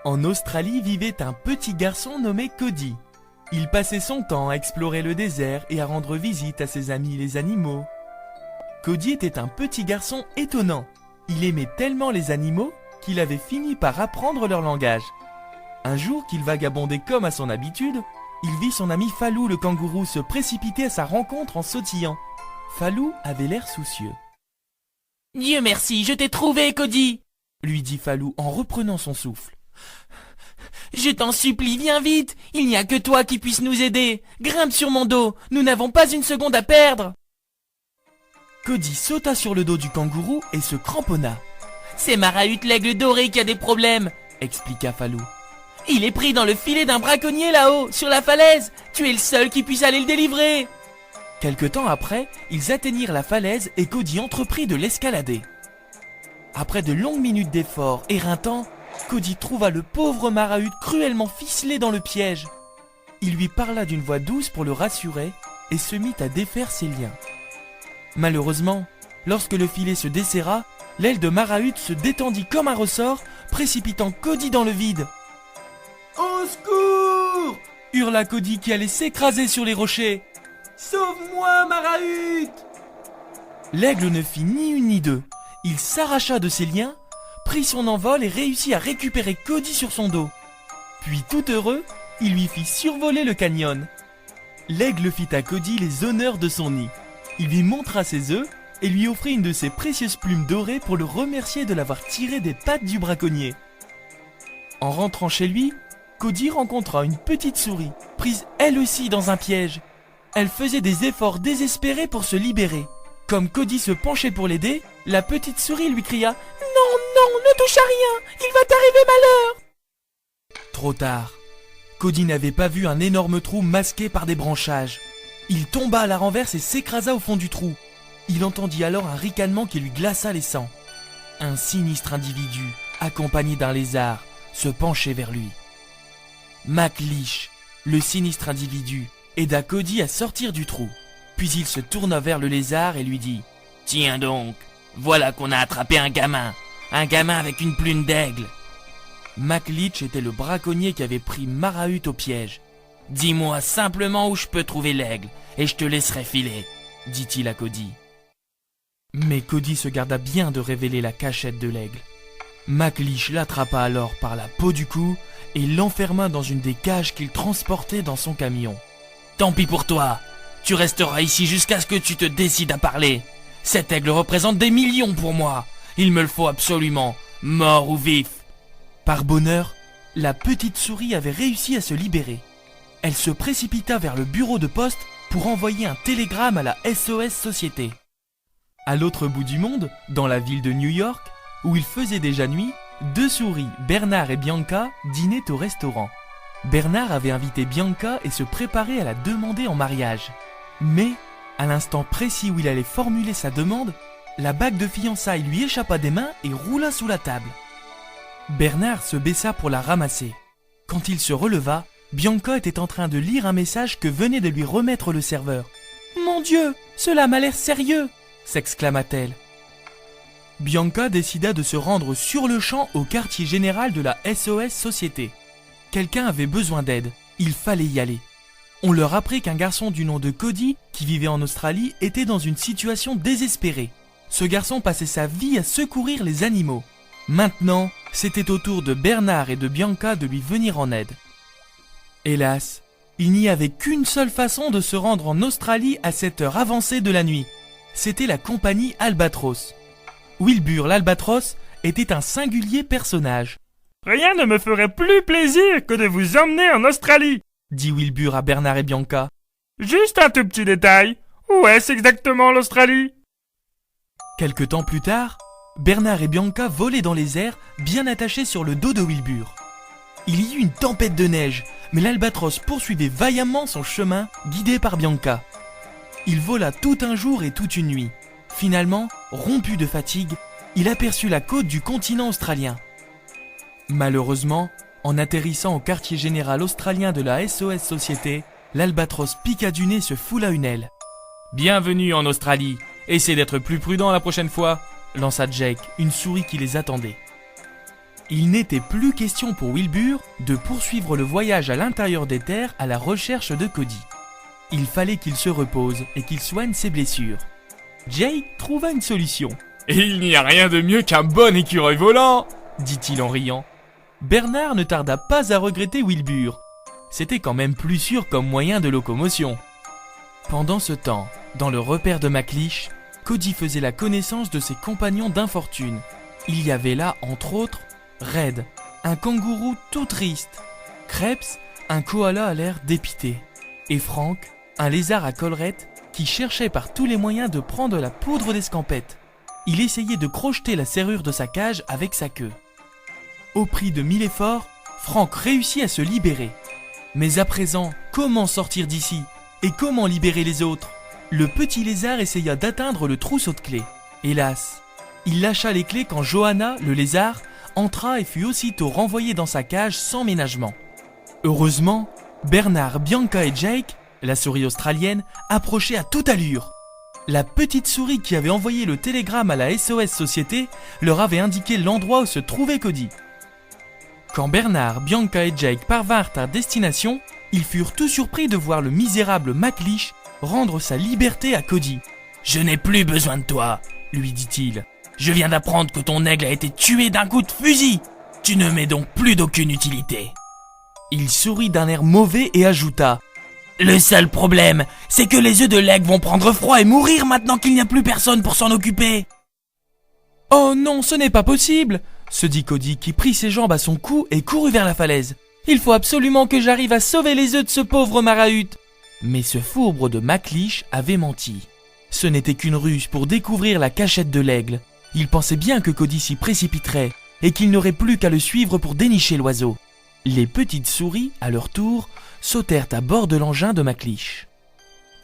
En Australie vivait un petit garçon nommé Cody. Il passait son temps à explorer le désert et à rendre visite à ses amis les animaux. Cody était un petit garçon étonnant. Il aimait tellement les animaux qu'il avait fini par apprendre leur langage. Un jour qu'il vagabondait comme à son habitude, il vit son ami Falou le kangourou se précipiter à sa rencontre en sautillant. Falou avait l'air soucieux. « Dieu merci, je t'ai trouvé, Cody !» lui dit Falou en reprenant son souffle. « Je t'en supplie, viens vite, il n'y a que toi qui puisse nous aider. Grimpe sur mon dos, nous n'avons pas une seconde à perdre. » Cody sauta sur le dos du kangourou et se cramponna. « C'est Marahut l'aigle doré qui a des problèmes, » expliqua Falou. « Il est pris dans le filet d'un braconnier là-haut, sur la falaise. Tu es le seul qui puisse aller le délivrer. » Quelque temps après, ils atteignirent la falaise et Cody entreprit de l'escalader. Après de longues minutes d'efforts éreintants, Cody trouva le pauvre Marahut cruellement ficelé dans le piège. Il lui parla d'une voix douce pour le rassurer et se mit à défaire ses liens. Malheureusement, lorsque le filet se desserra, l'aile de Marahut se détendit comme un ressort, précipitant Cody dans le vide. « Au secours !» hurla Cody qui allait s'écraser sur les rochers. « Sauve-moi, Marahut !» L'aigle ne fit ni une ni deux. Il s'arracha de ses liens, prit son envol et réussit à récupérer Cody sur son dos. Puis tout heureux, il lui fit survoler le canyon. L'aigle fit à Cody les honneurs de son nid. Il lui montra ses œufs et lui offrit une de ses précieuses plumes dorées pour le remercier de l'avoir tiré des pattes du braconnier. En rentrant chez lui, Cody rencontra une petite souris, prise elle aussi dans un piège. Elle faisait des efforts désespérés pour se libérer. Comme Cody se penchait pour l'aider, la petite souris lui cria « Non, non, ne touche à rien, il va t'arriver malheur !» Trop tard. Cody n'avait pas vu un énorme trou masqué par des branchages. Il tomba à la renverse et s'écrasa au fond du trou. Il entendit alors un ricanement qui lui glaça les sangs. Un sinistre individu, accompagné d'un lézard, se penchait vers lui. McLeish, le sinistre individu, aida Cody à sortir du trou. Puis il se tourna vers le lézard et lui dit « Tiens donc, voilà qu'on a attrapé un gamin avec une plume d'aigle. » McLeish était le braconnier qui avait pris Marahut au piège. « Dis-moi simplement où je peux trouver l'aigle, et je te laisserai filer, » dit-il à Cody. Mais Cody se garda bien de révéler la cachette de l'aigle. McLeish l'attrapa alors par la peau du cou et l'enferma dans une des cages qu'il transportait dans son camion. « Tant pis pour toi, tu resteras ici jusqu'à ce que tu te décides à parler. Cet aigle représente des millions pour moi, il me le faut absolument, mort ou vif. » Par bonheur, la petite souris avait réussi à se libérer. Elle se précipita vers le bureau de poste pour envoyer un télégramme à la SOS Société. À l'autre bout du monde, dans la ville de New York, où il faisait déjà nuit, deux souris, Bernard et Bianca, dînaient au restaurant. Bernard avait invité Bianca et se préparait à la demander en mariage. Mais, à l'instant précis où il allait formuler sa demande, la bague de fiançailles lui échappa des mains et roula sous la table. Bernard se baissa pour la ramasser. Quand il se releva, Bianca était en train de lire un message que venait de lui remettre le serveur. « Mon Dieu, cela m'a l'air sérieux !» s'exclama-t-elle. Bianca décida de se rendre sur le champ au quartier général de la SOS Société. Quelqu'un avait besoin d'aide, il fallait y aller. On leur apprit qu'un garçon du nom de Cody, qui vivait en Australie, était dans une situation désespérée. Ce garçon passait sa vie à secourir les animaux. Maintenant, c'était au tour de Bernard et de Bianca de lui venir en aide. Hélas, il n'y avait qu'une seule façon de se rendre en Australie à cette heure avancée de la nuit. C'était la compagnie Albatros. Wilbur l'Albatros était un singulier personnage. « Rien ne me ferait plus plaisir que de vous emmener en Australie !» dit Wilbur à Bernard et Bianca. « Juste un tout petit détail. Où est-ce exactement l'Australie ?» Quelque temps plus tard, Bernard et Bianca volaient dans les airs, bien attachés sur le dos de Wilbur. Il y eut une tempête de neige, mais l'Albatros poursuivait vaillamment son chemin, guidé par Bianca. Il vola tout un jour et toute une nuit. Finalement, rompu de fatigue, il aperçut la côte du continent australien. Malheureusement, en atterrissant au quartier général australien de la SOS Société, l'Albatros piqua du nez se foula une aile. « Bienvenue en Australie, essaie d'être plus prudent la prochaine fois !» lança Jake, une souris qui les attendait. Il n'était plus question pour Wilbur de poursuivre le voyage à l'intérieur des terres à la recherche de Cody. Il fallait qu'il se repose et qu'il soigne ses blessures. Jake trouva une solution. Et il n'y a rien de mieux qu'un bon écureuil volant, dit-il en riant. Bernard ne tarda pas à regretter Wilbur. C'était quand même plus sûr comme moyen de locomotion. Pendant ce temps, dans le repère de McLeish, Cody faisait la connaissance de ses compagnons d'infortune. Il y avait là, entre autres, Red, un kangourou tout triste, Krebs, un koala à l'air dépité, et Frank, un lézard à collerette qui cherchait par tous les moyens de prendre la poudre d'escampette. Il essayait de crocheter la serrure de sa cage avec sa queue. Au prix de 1000 efforts, Frank réussit à se libérer. Mais à présent, comment sortir d'ici? Et comment libérer les autres? Le petit lézard essaya d'atteindre le trousseau de clés. Hélas, il lâcha les clés quand Johanna, le lézard, entra et fut aussitôt renvoyé dans sa cage sans ménagement. Heureusement, Bernard, Bianca et Jake, la souris australienne, approchaient à toute allure. La petite souris qui avait envoyé le télégramme à la SOS Société leur avait indiqué l'endroit où se trouvait Cody. Quand Bernard, Bianca et Jake parvinrent à destination, ils furent tout surpris de voir le misérable McLeish rendre sa liberté à Cody. « Je n'ai plus besoin de toi, » lui dit-il. « Je viens d'apprendre que ton aigle a été tué d'un coup de fusil. Tu ne m'es donc plus d'aucune utilité. » Il sourit d'un air mauvais et ajouta « Le seul problème, c'est que les œufs de l'aigle vont prendre froid et mourir maintenant qu'il n'y a plus personne pour s'en occuper. » « Oh non, ce n'est pas possible !» se dit Cody qui prit ses jambes à son cou et courut vers la falaise. « Il faut absolument que j'arrive à sauver les œufs de ce pauvre Marahut !» Mais ce fourbre de McLeish avait menti. Ce n'était qu'une ruse pour découvrir la cachette de l'aigle. Il pensait bien que Cody s'y précipiterait et qu'il n'aurait plus qu'à le suivre pour dénicher l'oiseau. Les petites souris, à leur tour, sautèrent à bord de l'engin de McLeish.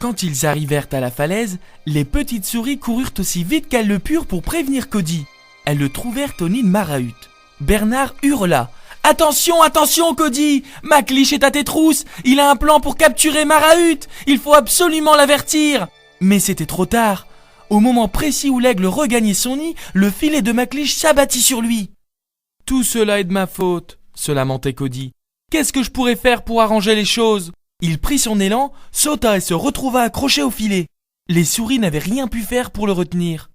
Quand ils arrivèrent à la falaise, les petites souris coururent aussi vite qu'elles le purent pour prévenir Cody. Elles le trouvèrent au nid de Marahut. Bernard hurla « Attention, attention Cody! McLeish est à tes trousses! Il a un plan pour capturer Marahut! Il faut absolument l'avertir !» Mais c'était trop tard. Au moment précis où l'aigle regagnait son nid, le filet de McLeish s'abattit sur lui. « Tout cela est de ma faute !» se lamentait Cody. « Qu'est-ce que je pourrais faire pour arranger les choses ?» Il prit son élan, sauta et se retrouva accroché au filet. Les souris n'avaient rien pu faire pour le retenir.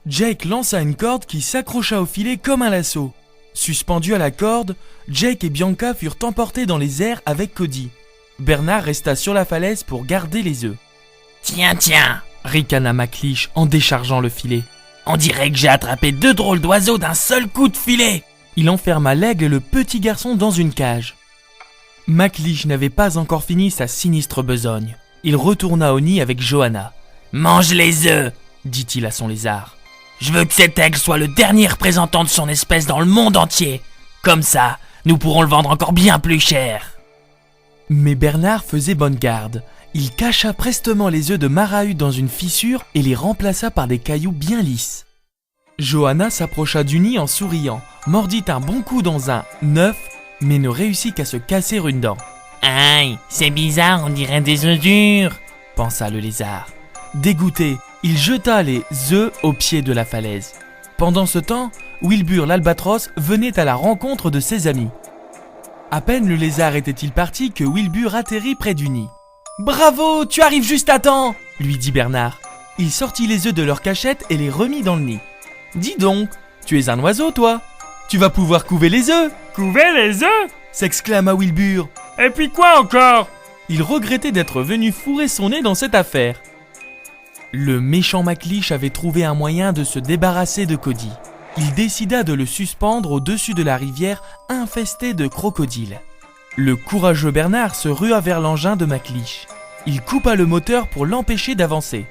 Jake lança une corde qui s'accrocha au filet comme un lasso. Suspendus à la corde, Jake et Bianca furent emportés dans les airs avec Cody. Bernard resta sur la falaise pour garder les œufs. « Tiens, tiens !» ricana McLeish en déchargeant le filet. « On dirait que j'ai attrapé 2 drôles d'oiseaux d'un seul coup de filet !» Il enferma l'aigle et le petit garçon dans une cage. McLeish n'avait pas encore fini sa sinistre besogne. Il retourna au nid avec Johanna. « Mange les œufs !» dit-il à son lézard. « Je veux que cet aigle soit le dernier représentant de son espèce dans le monde entier. Comme ça, nous pourrons le vendre encore bien plus cher. » Mais Bernard faisait bonne garde. Il cacha prestement les œufs de Marahut dans une fissure et les remplaça par des cailloux bien lisses. Johanna s'approcha du nid en souriant, mordit un bon coup dans un œuf, mais ne réussit qu'à se casser une dent. « Aïe, c'est bizarre, on dirait des œufs durs !» pensa le lézard. Dégoûté, il jeta les œufs au pied de la falaise. Pendant ce temps, Wilbur l'albatros venait à la rencontre de ses amis. À peine le lézard était-il parti que Wilbur atterrit près du nid. « Bravo, tu arrives juste à temps !» lui dit Bernard. Il sortit les œufs de leur cachette et les remit dans le nid. « Dis donc, tu es un oiseau toi? Tu vas pouvoir couver les œufs !» « Couver les œufs ?» s'exclama Wilbur. « Et puis quoi encore ?» Il regrettait d'être venu fourrer son nez dans cette affaire. Le méchant McLeish avait trouvé un moyen de se débarrasser de Cody. Il décida de le suspendre au-dessus de la rivière infestée de crocodiles. Le courageux Bernard se rua vers l'engin de McLeish. Il coupa le moteur pour l'empêcher d'avancer.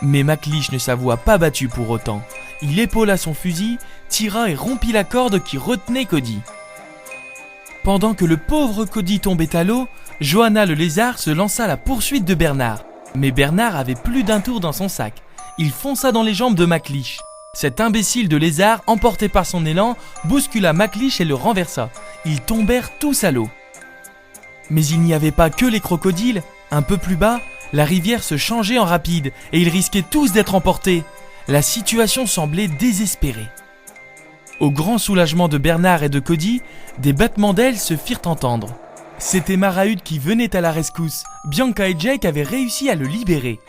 Mais McLeish ne s'avoua pas battu pour autant. Il épaula son fusil, tira et rompit la corde qui retenait Cody. Pendant que le pauvre Cody tombait à l'eau, Johanna le lézard se lança à la poursuite de Bernard. Mais Bernard avait plus d'un tour dans son sac. Il fonça dans les jambes de McLeish. Cet imbécile de lézard, emporté par son élan, bouscula McLeish et le renversa. Ils tombèrent tous à l'eau. Mais il n'y avait pas que les crocodiles. Un peu plus bas, la rivière se changeait en rapide et ils risquaient tous d'être emportés. La situation semblait désespérée. Au grand soulagement de Bernard et de Cody, des battements d'ailes se firent entendre. C'était Marahute qui venait à la rescousse. Bianca et Jake avaient réussi à le libérer.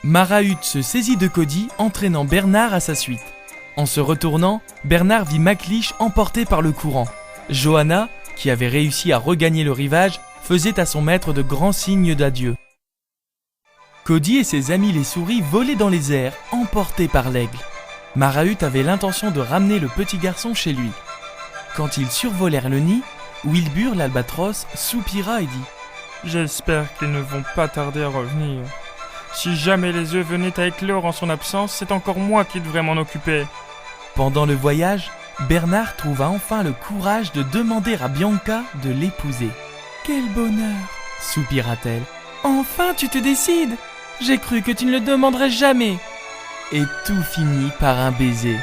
Marahute se saisit de Cody, entraînant Bernard à sa suite. En se retournant, Bernard vit McLeish emporté par le courant. Johanna, qui avait réussi à regagner le rivage, faisait à son maître de grands signes d'adieu. Cody et ses amis les souris volaient dans les airs, emportés par l'aigle. Marahute avait l'intention de ramener le petit garçon chez lui. Quand ils survolèrent le nid, Wilbur l'albatros soupira et dit « J'espère qu'ils ne vont pas tarder à revenir. Si jamais les œufs venaient à éclore en son absence, c'est encore moi qui devrais m'en occuper. » Pendant le voyage, Bernard trouva enfin le courage de demander à Bianca de l'épouser. « Quel bonheur !» soupira-t-elle. « Enfin tu te décides! J'ai cru que tu ne le demanderais jamais !» Et tout finit par un baiser.